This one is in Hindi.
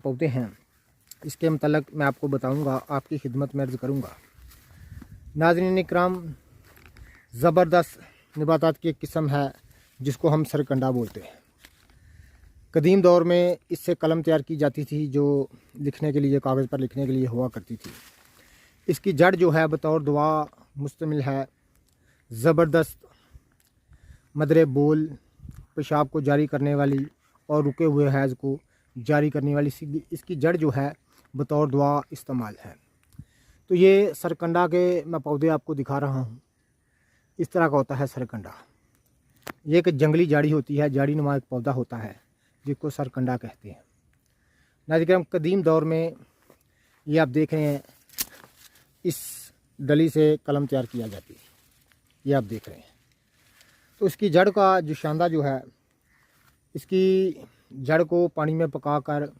पौधे हैं इसके मतलब मैं आपको बताऊंगा, आपकी खिदमत में अर्ज़ करूंगा। नाज़रीन इकराम, ज़बरदस्त नबातात की एक किस्म है जिसको हम सरकंडा बोलते हैं। कदीम दौर में इससे कलम तैयार की जाती थी जो लिखने के लिए, कागज़ पर लिखने के लिए हुआ करती थी। इसकी जड़ जो है बतौर दुआ मुश्तमिल है। ज़बरदस्त मदरे बोल, पेशाब को जारी करने वाली और रुके हुए हैज़ को जारी करने वाली इसकी जड़ जो है बतौर दुआ इस्तेमाल है। तो ये सरकंडा के मैं पौधे आपको दिखा रहा हूँ। इस तरह का होता है सरकंडा। ये एक जंगली झाड़ी होती है, झाड़ी नुमा एक पौधा होता है जिसको सरकंडा कहते हैं। नाज़रीन कदीम दौर में ये आप देख रहे हैं, इस डली से कलम तैयार किया जाती है, ये आप देख रहे हैं। तो इसकी जड़ का जो शांदा जो है, इसकी जड़ को पानी में पकाकर